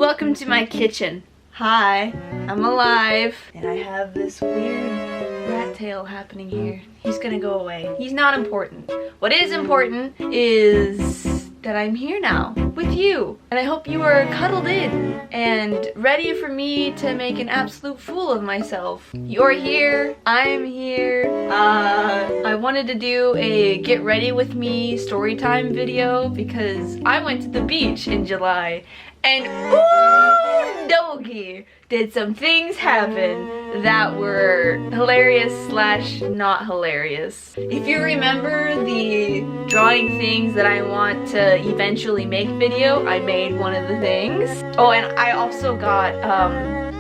Welcome to my kitchen. Hi, I'm alive, and I have this weird rat tail happening here. He's gonna go away. He's not important. What is important is that I'm here now with you, and I hope you are cuddled in and ready for me to make an absolute fool of myself. You're here, I'm here. I wanted to do a get ready with me story time video because I went to the beach in July, and ooh doggy, did some things happen that were hilarious slash not hilarious. If you remember the drawing things that I want to eventually make video, I made one of the things. Oh, and I also got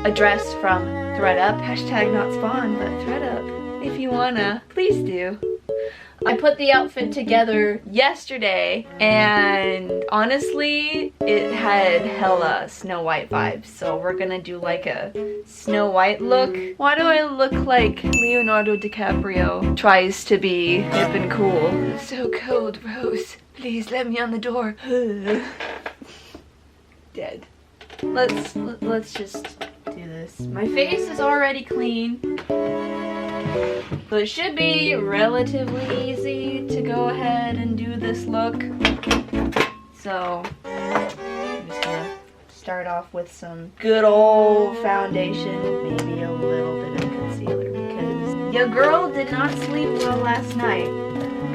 a dress from ThredUp. Hashtag not spawn, but ThredUp. If you wanna, please do. I put the outfit together yesterday, and honestly, it had hella Snow White vibes, so we're gonna do like a Snow White look. Why do I look like Leonardo DiCaprio tries to be hip and cool? It's so cold, Rose. Please let me on the door. Dead. Let's just do this. My face is already clean, so it should be relatively easy to go ahead and do this look. So I'm just gonna start off with some good old foundation, maybe a little bit of concealer, because your girl did not sleep well last night.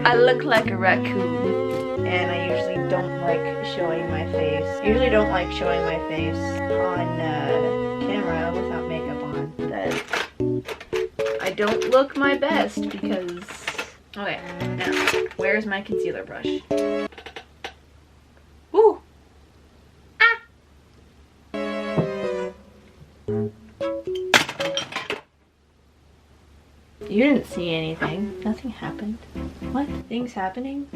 I look like a raccoon, and I usually don't like showing my face. I usually don't like showing my face on camera without makeup on. I don't look my best because... Okay, now, where's my concealer brush? Woo! Ah! You didn't see anything. Nothing happened. What? Things happening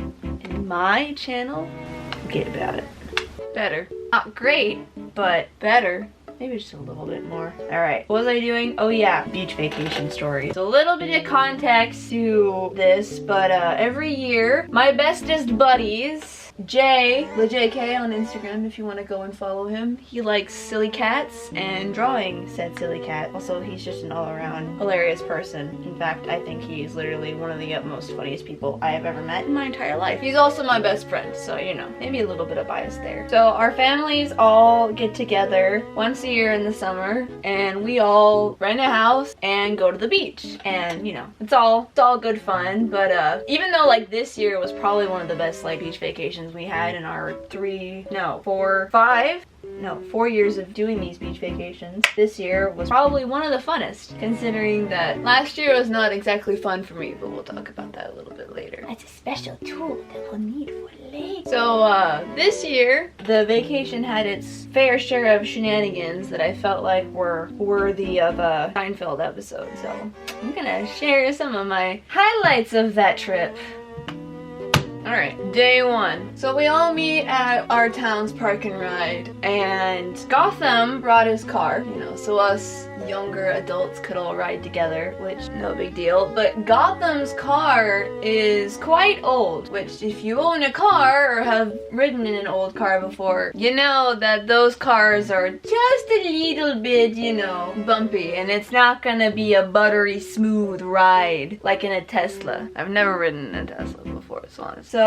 in my channel? Forget about it. Better. Not great, but better. Maybe just a little bit more. Alright, what was I doing? Oh yeah, beach vacation stories. A little bit of context to this, but every year, my bestest buddies, Jay, the JK on Instagram if you want to go and follow him. He likes silly cats and drawing said silly cat. Also, he's just an all-around hilarious person. In fact, I think he's literally one of the most funniest people I have ever met in my entire life. He's also my best friend, so you know, maybe a little bit of bias there. So our families all get together once a year in the summer, and we all rent a house and go to the beach. And you know, it's all good fun, but even though like this year was probably one of the best like beach vacations we had in our 4 years of doing these beach vacations, this year was probably one of the funnest, considering that last year was not exactly fun for me, but we'll talk about that a little bit later. That's a special tool that we'll need for later. So this year, the vacation had its fair share of shenanigans that I felt like were worthy of a Seinfeld episode, so I'm gonna share some of my highlights of that trip. Alright, day one. So we all meet at our town's park and ride, and Gotham brought his car, you know, so us younger adults could all ride together, which no big deal. But Gotham's car is quite old, which if you own a car or have ridden in an old car before, you know that those cars are just a little bit, you know, bumpy, and it's not gonna be a buttery smooth ride like in a Tesla. I've never ridden in a Tesla before, so honestly. So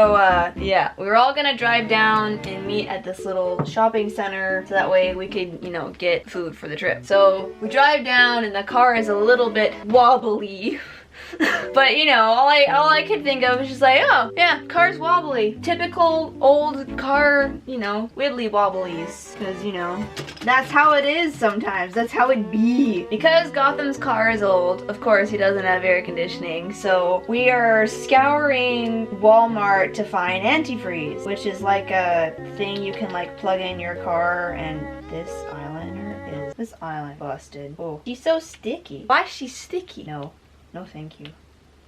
yeah, we were all gonna drive down and meet at this little shopping center so that way we could, you know, get food for the trip. So we drive down and the car is a little bit wobbly. But you know, all I could think of was just like, oh yeah, car's wobbly. Typical old car, you know, wibbly wobblies. Because you know, that's how it is sometimes. That's how it be. Because Gotham's car is old, of course he doesn't have air conditioning, so we are scouring Walmart to find antifreeze, which is like a thing you can like plug in your car, and this eyeliner is busted. Oh, she's so sticky. Why is she sticky? No, thank you.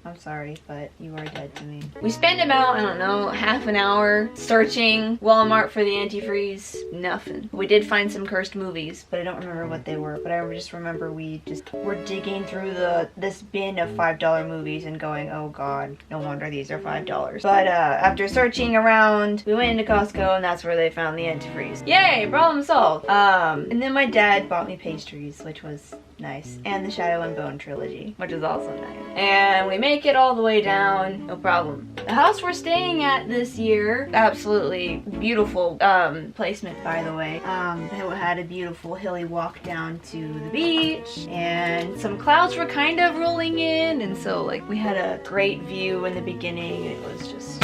I'm sorry, but you are dead to me. We spent about, I don't know, half an hour searching Walmart for the antifreeze. Nothing. We did find some cursed movies, but I don't remember what they were. But I just remember we just were digging through this bin of $5 movies and going, oh god, no wonder these are $5. But after searching around, we went into Costco and that's where they found the antifreeze. Yay, problem solved. And then my dad bought me pastries, which was nice, and the Shadow and Bone trilogy, which is also nice. And we make it all the way down, no problem. The house we're staying at this year, absolutely beautiful placement, by the way. It had a beautiful hilly walk down to the beach, and some clouds were kind of rolling in, and so like we had a great view in the beginning. It was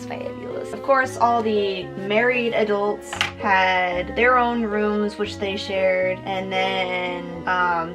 fabulous. Of course, all the married adults had their own rooms which they shared, and then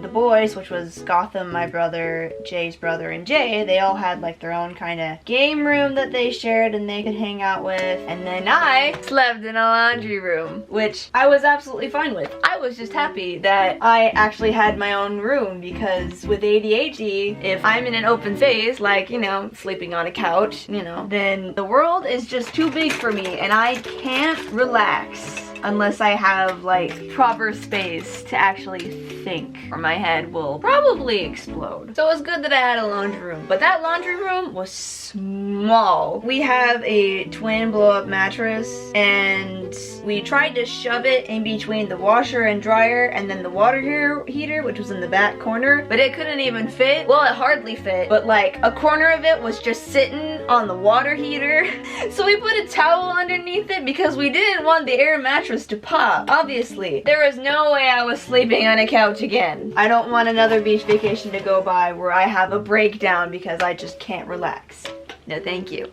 the boys, which was Gotham, my brother, Jay's brother, and Jay, they all had like their own kind of game room that they shared and they could hang out with. And then I slept in a laundry room, which I was absolutely fine with. I was just happy that I actually had my own room, because with ADHD, if I'm in an open space, like, you know, sleeping on a couch, you know, then the world is just too big for me and I can't relax unless I have like proper space to actually think, or my head will probably explode. So it was good that I had a laundry room, but that laundry room was small. We have a twin blow-up mattress and we tried to shove it in between the washer and dryer and then the water heater, which was in the back corner, but it couldn't even fit. Well, it hardly fit, but like a corner of it was just sitting on the water heater. So we put a towel underneath it because we didn't want the air mattress to pop. Obviously, there was no way I was sleeping on a couch again. I don't want another beach vacation to go by where I have a breakdown because I just can't relax. No, thank you.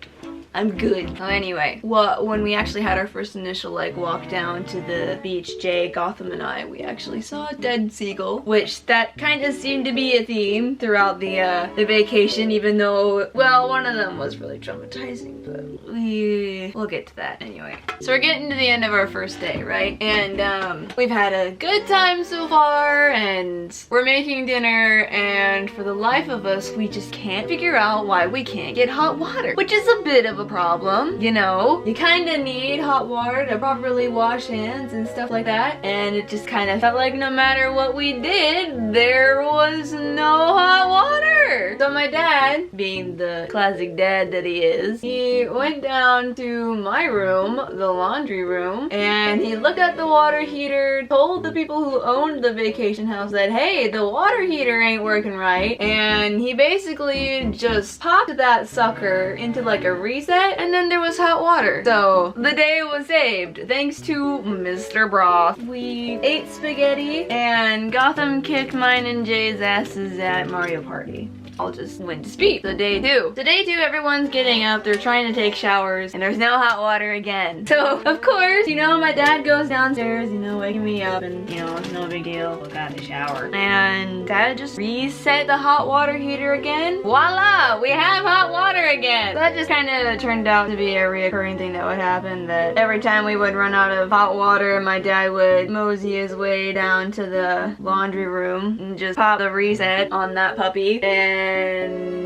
I'm good. So anyway, when we actually had our first initial like walk down to the beach, Jay, Gotham, and I, we actually saw a dead seagull, which that kind of seemed to be a theme throughout the vacation, even though, well, one of them was really traumatizing, but we'll get to that anyway. So we're getting to the end of our first day, right? And we've had a good time so far, and we're making dinner, and for the life of us, we just can't figure out why we can't get hot water, which is a bit of a problem, you know? You kind of need hot water to properly wash hands and stuff like that, and it just kind of felt like no matter what we did, there was no hot water. So my dad, being the classic dad that he is, he went down to my room, the laundry room, and he looked at the water heater, told the people who owned the vacation house that, hey, the water heater ain't working right, and he basically just popped that sucker into like a reset, and then there was hot water. So the day was saved thanks to Mr. Broth. We ate spaghetti and Gotham kicked mine and Jay's asses at Mario Party. I'll just went to speak. So day two. So day two, everyone's getting up, they're trying to take showers, and there's no hot water again. So, of course, you know, my dad goes downstairs, you know, waking me up, and, you know, it's no big deal, I got in the shower. And dad just reset the hot water heater again. Voila! We have hot water again! So that just kind of turned out to be a reoccurring thing that would happen, that every time we would run out of hot water, my dad would mosey his way down to the laundry room and just pop the reset on that puppy, and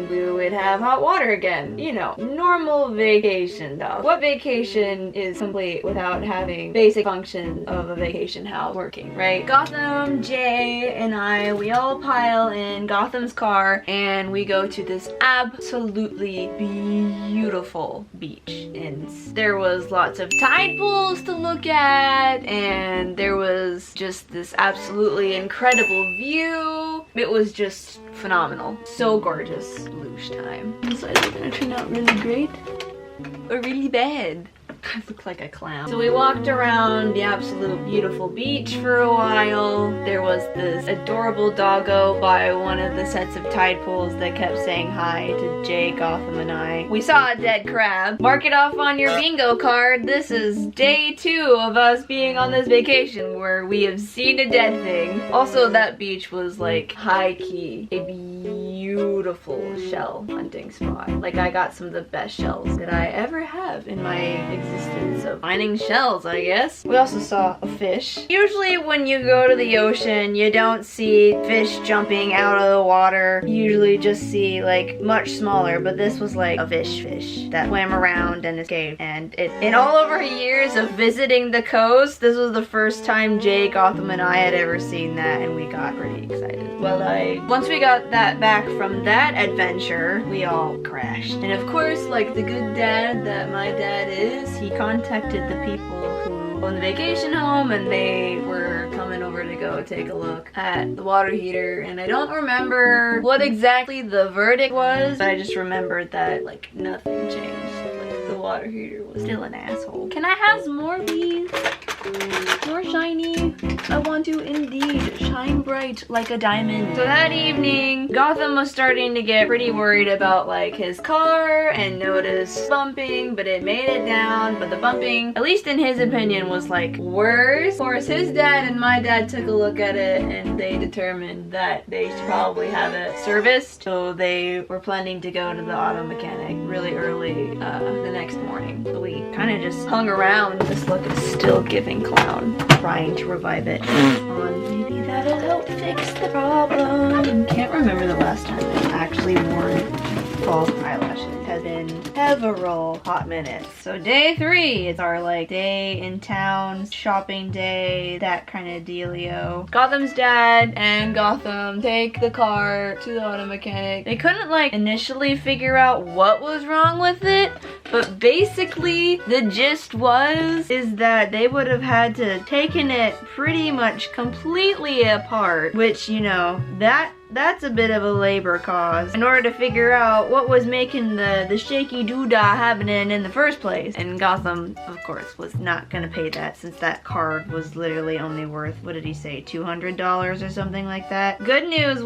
we would have hot water again. You know, normal vacation stuff. What vacation is complete without having basic functions of a vacation house working, right? Gotham, Jay, and I, we all pile in Gotham's car and we go to this absolutely beautiful beach. And there was lots of tide pools to look at, and there was just this absolutely incredible view. It was just phenomenal. So gorgeous. Luge time. Is it gonna turn out really great or really bad? I look like a clown. So we walked around the absolute beautiful beach for a while. There was this adorable doggo by one of the sets of tide pools that kept saying hi to Jay, Gotham, and I. We saw a dead crab. Mark it off on your bingo card. This is day 2 of us being on this vacation where we have seen a dead thing. Also, that beach was like high-key a beautiful beautiful shell hunting spot. Like, I got some of the best shells that I ever have in my existence of finding shells, I guess. We also saw a fish. Usually when you go to the ocean, you don't see fish jumping out of the water. You usually just see like much smaller, but this was like a fish that swam around and escaped. And in all of our years of visiting the coast, this was the first time Jay, Gotham, and I had ever seen that, and we got pretty excited. Well, once we got that back from that adventure, we all crashed. And of course, like the good dad that my dad is, he contacted the people who owned the vacation home, and they were coming over to go take a look at the water heater. And I don't remember what exactly the verdict was, but I just remembered that like nothing changed. Like the water heater was still an asshole. Can I have some more of these? More shiny. I want to indeed shine bright like a diamond. So that evening, Gotham was starting to get pretty worried about like his car and noticed bumping, but it made it down. But the bumping, at least in his opinion, was like worse. Of course, his dad and my dad took a look at it and they determined that they should probably have it serviced. So they were planning to go to the auto mechanic really early the next morning. So we kind of just hung around. This look is still giving clown, trying to revive it. Maybe that'll help fix the problem. Can't remember the last time I actually wore false eyelashes. It has been several hot minutes. So day 3 is our like day in town, shopping day, that kind of dealio. Gotham's dad and Gotham take the car to the auto mechanic. They couldn't like initially figure out what was wrong with it, but basically the gist is that they would have had to taken it pretty much completely apart, which, you know, that's a bit of a labor cause in order to figure out what was making the shaky doodah happening in the first place. And Gotham, of course, was not gonna pay that since that card was literally only worth, what did he say, $200 or something like that. Good news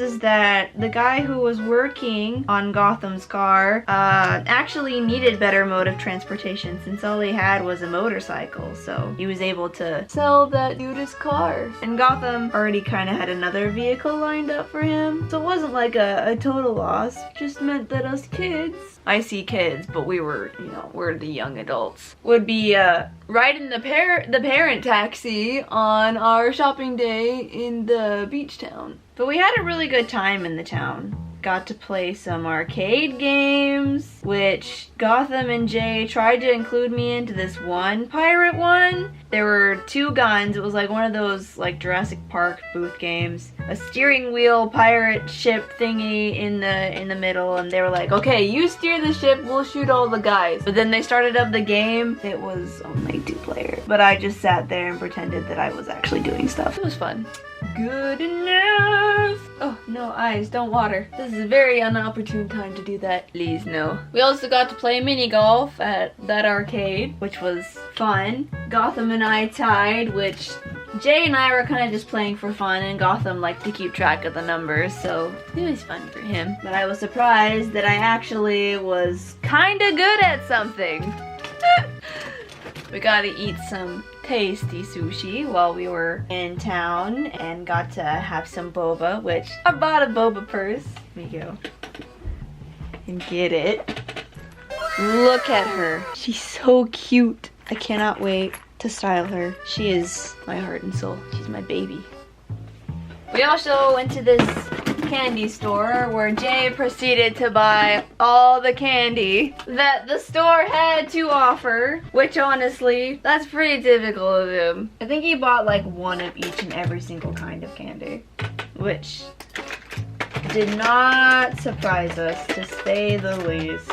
is that the guy who was working on Gotham's car actually needed better mode of transportation since all he had was a motorcycle, so he was able to sell that dude his car. And Gotham already kind of had another vehicle lined up for him, so it wasn't like a total loss. It just meant that us kids, I see kids, but we were, you know, we're the young adults, would be riding the parent taxi on our shopping day in the beach town. But we had a really good time in the town. Got to play some arcade games, which Gotham and Jay tried to include me into this one pirate one. There were 2 guns. It was like one of those like Jurassic Park booth games. A steering wheel pirate ship thingy in the middle, and they were like, okay, you steer the ship, we'll shoot all the guys. But then they started up the game. It was only 2 players. But I just sat there and pretended that I was actually doing stuff. It was fun. Good enough. Oh, no, eyes, don't water. This is a very inopportune time to do that. Please, no. We also got to play mini golf at that arcade, which was fun. Gotham and I tied, which Jay and I were kind of just playing for fun, and Gotham liked to keep track of the numbers, so it was fun for him. But I was surprised that I actually was kind of good at something. We got to eat some tasty sushi while we were in town and got to have some boba, which I bought a boba purse. Let me go and get it. Look at her. She's so cute. I cannot wait to style her. She is my heart and soul. She's my baby. We also went to this candy store where Jay proceeded to buy all the candy that the store had to offer, which honestly, that's pretty typical of him. I think he bought like one of each and every single kind of candy, which did not surprise us, to say the least.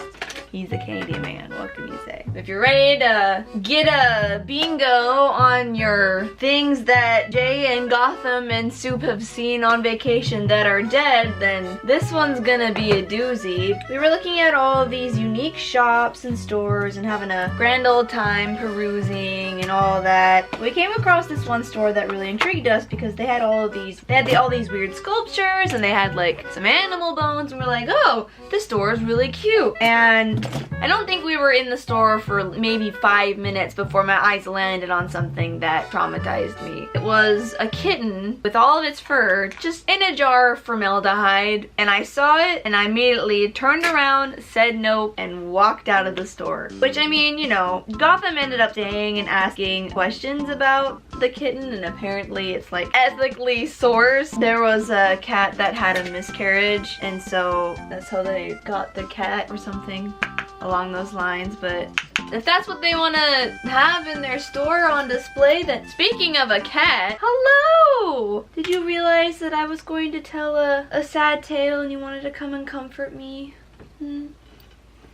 He's a candy man, what can you say? If you're ready to get a bingo on your things that Jay and Gotham and Soup have seen on vacation that are dead, then this one's gonna be a doozy. We were looking at all of these unique shops and stores and having a grand old time perusing and all that. We came across this one store that really intrigued us because they had all these weird sculptures, and they had like some animal bones, and we're like, oh, this store is really cute. And I don't think we were in the store for maybe 5 minutes before my eyes landed on something that traumatized me. It was a kitten with all of its fur just in a jar of formaldehyde, and I saw it and I immediately turned around, said nope, and walked out of the store. Which, I mean, you know, Gotham ended up staying and asking questions about the kitten, and apparently it's like ethically sourced. There was a cat that had a miscarriage, and so that's how they got the cat or something along those lines. But if that's what they want to have in their store on display, then speaking of a cat, hello! Did you realize that I was going to tell a sad tale and you wanted to come and comfort me?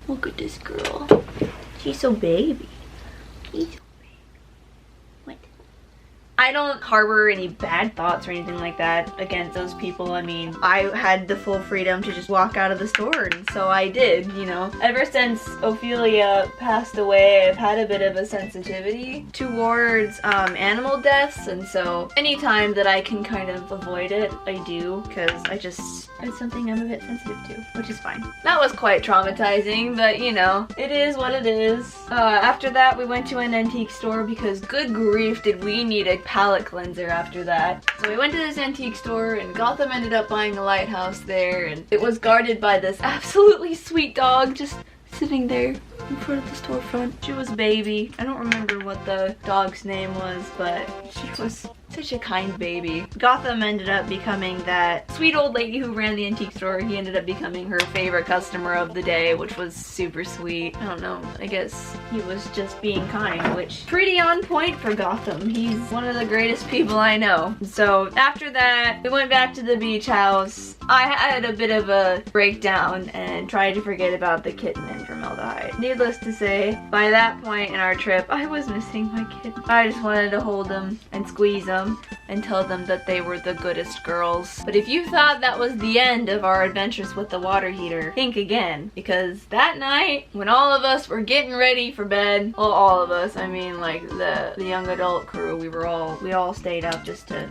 Look at this girl. She's so baby. She's so baby. What? I don't harbor any bad thoughts or anything like that against those people. I mean, I had the full freedom to just walk out of the store, and so I did, you know. Ever since Ophelia passed away, I've had a bit of a sensitivity towards animal deaths, and so anytime that I can kind of avoid it, I do, because it's something I'm a bit sensitive to, which is fine. That was quite traumatizing, but you know, it is what it is. After that, we went to an antique store because good grief did we need a palate cleanser after that. So we went to this antique store, and Gotham ended up buying a lighthouse there, and it was guarded by this absolutely sweet dog just sitting there in front of the storefront. She was a baby. I don't remember what the dog's name was, but she was such a kind baby. Gotham ended up becoming that sweet old lady who ran the antique store. He ended up becoming her favorite customer of the day, which was super sweet. I don't know, I guess he was just being kind, which pretty on point for Gotham. He's one of the greatest people I know. So after that, we went back to the beach house. I had a bit of a breakdown and tried to forget about the kitten and formaldehyde. Needless to say, by that point in our trip, I was missing my kitten. I just wanted to hold him and squeeze him and tell them that they were the goodest girls. But if you thought that was the end of our adventures with the water heater, think again, because that night when all of us were getting ready for bed, well, all of us, I mean like the young adult crew, we all stayed up just to,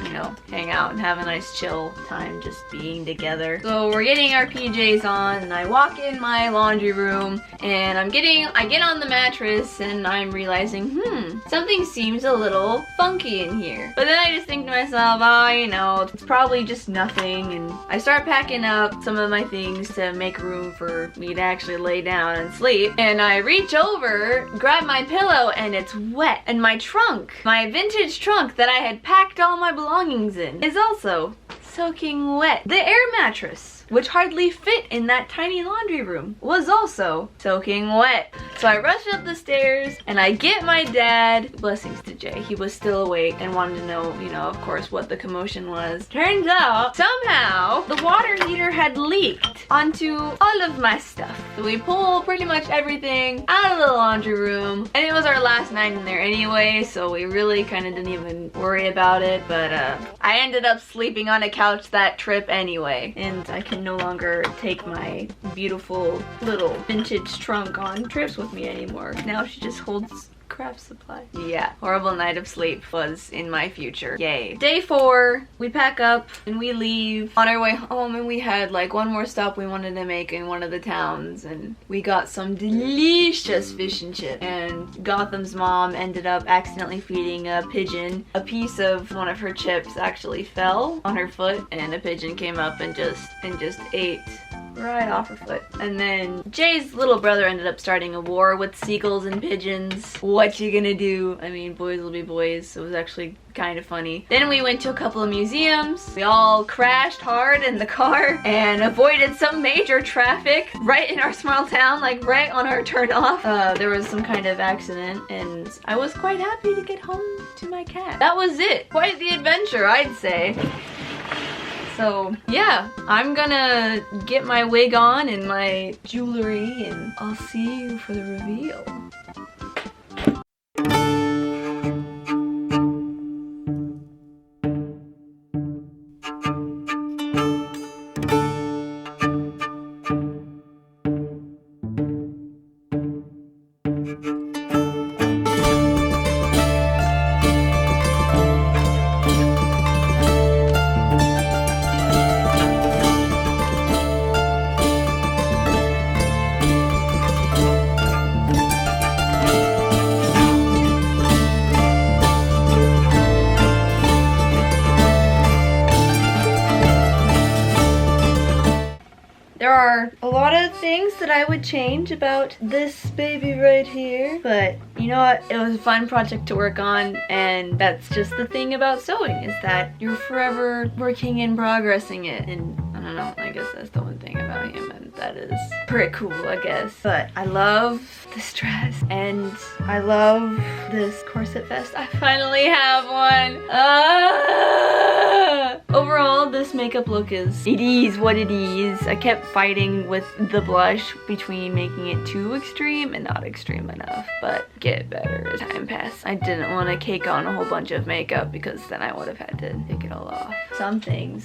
you know, hang out and have a nice chill time just being together. So we're getting our PJs on, and I walk in my laundry room, and I get on the mattress, and I'm realizing, something seems a little funky in here. But then I just think to myself, oh, you know, it's probably just nothing, and I start packing up some of my things to make room for me to actually lay down and sleep, and I reach over, grab my pillow, and it's wet. And my trunk, my vintage trunk that I had packed all my belongings in, is also soaking wet. The air mattress, which hardly fit in that tiny laundry room, was also soaking wet. So I rushed up the stairs and I get my dad. Blessings to Jay. He was still awake and wanted to know, you know, of course, what the commotion was. Turns out, somehow, the water heater had leaked onto all of my stuff. So we pulled pretty much everything out of the laundry room, and it was our last night in there anyway, so we really kind of didn't even worry about it. But I ended up sleeping on a couch that trip anyway, and I can no longer take my beautiful little vintage trunk on trips with me anymore. Now she just holds craft supply. Yeah, horrible night of sleep was in my future. Yay. Day 4, we pack up and we leave on our way home, and we had like one more stop we wanted to make in one of the towns, and we got some delicious fish and chips. And Gotham's mom ended up accidentally feeding a pigeon. A piece of one of her chips actually fell on her foot, and a pigeon came up and just ate right off her foot. And then Jay's little brother ended up starting a war with seagulls and pigeons. What you gonna do? I mean, boys will be boys. It was actually kind of funny. Then we went to a couple of museums. We all crashed hard in the car and avoided some major traffic right in our small town, like right on our turn off. There was some kind of accident, and I was quite happy to get home to my cat. That was it. Quite the adventure, I'd say. So yeah, I'm gonna get my wig on and my jewelry, and I'll see you for the reveal. I would change about this baby right here, but you know what? It was a fun project to work on, and that's just the thing about sewing, is that you're forever working and progressing it. And I don't know, I guess that's the one thing about him, and that is pretty cool, I guess. But I love this dress, and I love this corset vest. I finally have one. Overall, this makeup look it is what it is. I kept fighting with the blush between making it too extreme and not extreme enough, but get better as time passed. I didn't want to cake on a whole bunch of makeup because then I would have had to take it all off. Some things,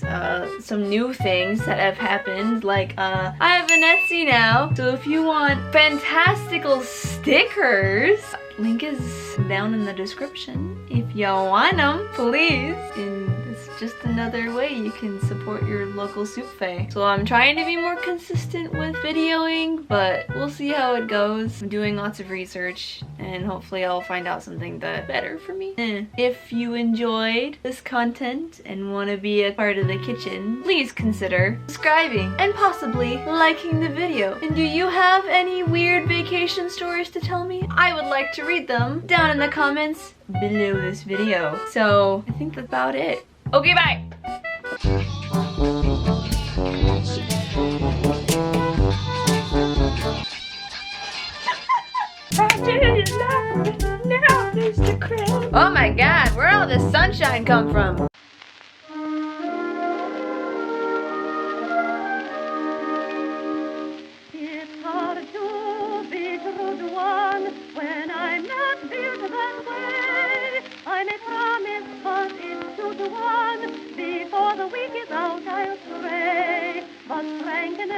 some new things that have happened, like I have an Etsy now, so if you want fantastical stickers, link is down in the description. If you want them, please. And it's just another way you can support your local soup fae. So I'm trying to be more consistent with videoing, but we'll see how it goes. I'm doing lots of research, and hopefully I'll find out something that's better for me. If you enjoyed this content and want to be a part of the kitchen, please consider subscribing and possibly liking the video. And do you have any weird vacation stories to tell me? I would like to read them down in the comments below this video. So I think that's about it. Okay, bye! Oh my god, where'd all this sunshine come from? It's hard to be true to one when I'm not built that way. I may promise, but it's 2 to 1. Before the week is out, I'll stray. But Frank and